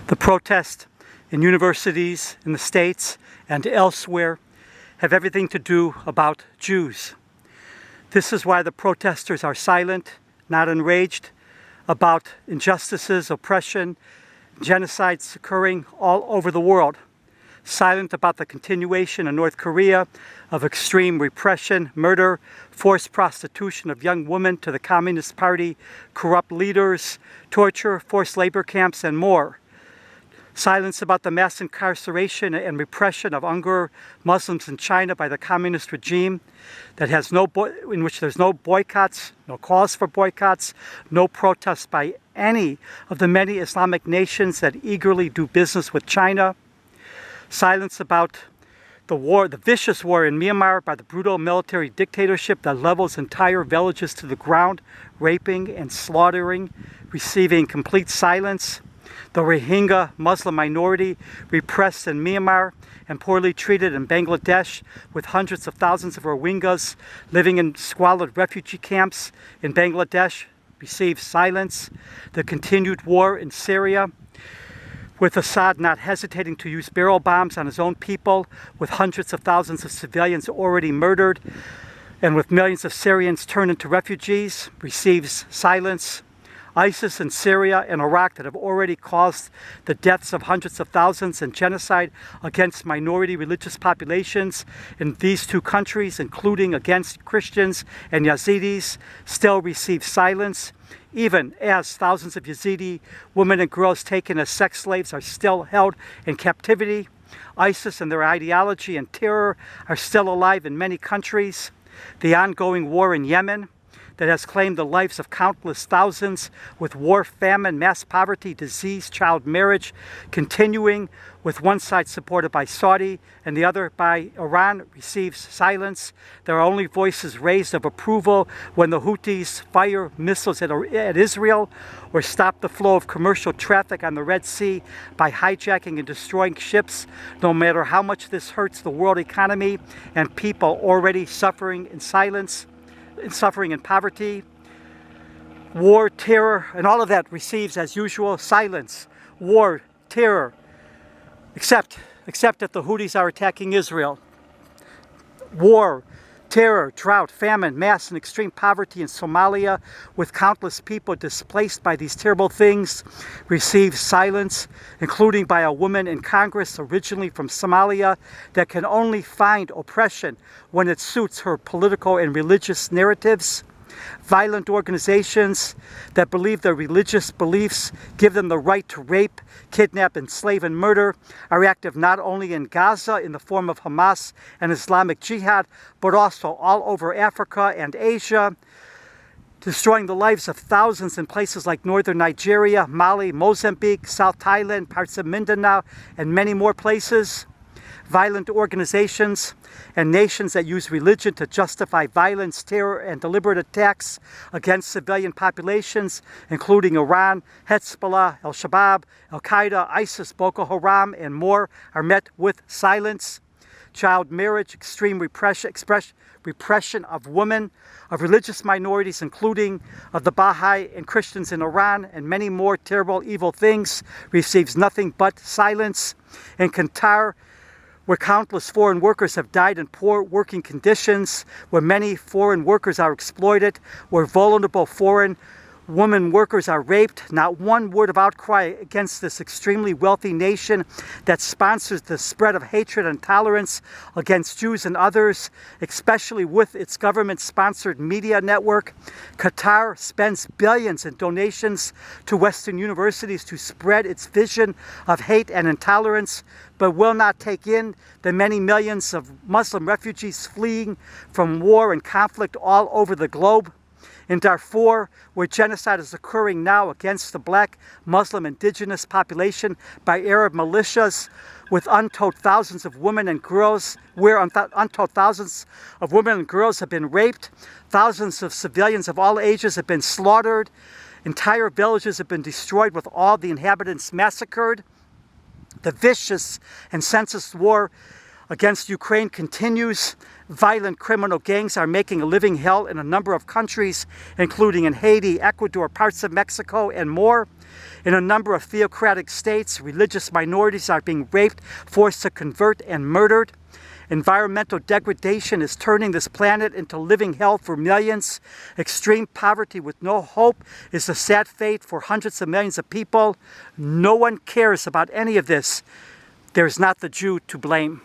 The protests in universities in the States and elsewhere have everything to do about Jews. This is why the protesters are silent, not enraged, about injustices, oppression, genocides occurring all over the world. Silent about the continuation in North Korea of extreme repression, murder, forced prostitution of young women to the Communist Party, corrupt leaders, torture, forced labor camps, and more. Silence about the mass incarceration and repression of Uyghur Muslims in China by the communist regime in which there's no boycotts, no calls for boycotts, no protests by any of the many Islamic nations that eagerly do business with China. Silence about the vicious war in Myanmar by the brutal military dictatorship that levels entire villages to the ground, raping and slaughtering, receiving complete silence. The Rohingya Muslim minority repressed in Myanmar and poorly treated in Bangladesh, with hundreds of thousands of Rohingyas living in squalid refugee camps in Bangladesh, receives silence. The continued war in Syria, with Assad not hesitating to use barrel bombs on his own people, with hundreds of thousands of civilians already murdered, and with millions of Syrians turned into refugees, receives silence. ISIS in Syria and Iraq that have already caused the deaths of hundreds of thousands and genocide against minority religious populations in these two countries, including against Christians and Yazidis, still receive silence, even as thousands of Yazidi women and girls taken as sex slaves are still held in captivity. ISIS and their ideology and terror are still alive in many countries. The ongoing war in Yemen that has claimed the lives of countless thousands, with war, famine, mass poverty, disease, child marriage, continuing, with one side supported by Saudi and the other by Iran, receives silence. There are only voices raised of approval when the Houthis fire missiles at Israel, or stop the flow of commercial traffic on the Red Sea by hijacking and destroying ships, no matter how much this hurts the world economy and people already suffering in silence, suffering and poverty. War, terror, and all of that receives, as usual, silence. War, terror, except that the Houthis are attacking Israel. War, terror, drought, famine, mass and extreme poverty in Somalia, with countless people displaced by these terrible things, receives silence, including by a woman in Congress originally from Somalia that can only find oppression when it suits her political and religious narratives. Violent organizations that believe their religious beliefs give them the right to rape, kidnap, enslave, and murder are active not only in Gaza in the form of Hamas and Islamic Jihad, but also all over Africa and Asia, destroying the lives of thousands in places like northern Nigeria, Mali, Mozambique, South Thailand, parts of Mindanao, and many more places. Violent organizations and nations that use religion to justify violence, terror, and deliberate attacks against civilian populations, including Iran, Hezbollah, Al-Shabaab, Al-Qaeda, ISIS, Boko Haram, and more, are met with silence. Child marriage, extreme repression of women, of religious minorities, including of the Baha'i and Christians in Iran, and many more terrible, evil things, receives nothing but silence. In Qatar, where countless foreign workers have died in poor working conditions, where many foreign workers are exploited, where vulnerable foreign women workers are raped, not one word of outcry against this extremely wealthy nation that sponsors the spread of hatred and intolerance against Jews and others, especially with its government-sponsored media network. Qatar spends billions in donations to Western universities to spread its vision of hate and intolerance, but will not take in the many millions of Muslim refugees fleeing from war and conflict all over the globe. In Darfur, where genocide is occurring now against the black, Muslim, indigenous population by Arab militias, with untold thousands of women and girls, where untold thousands of women and girls have been raped, thousands of civilians of all ages have been slaughtered, entire villages have been destroyed with all the inhabitants massacred. The vicious and senseless war against Ukraine continues. Violent criminal gangs are making a living hell in a number of countries, including in Haiti, Ecuador, parts of Mexico, and more. In a number of theocratic states, religious minorities are being raped, forced to convert, and murdered. Environmental degradation is turning this planet into living hell for millions. Extreme poverty with no hope is the sad fate for hundreds of millions of people. No one cares about any of this. There is not the Jew to blame.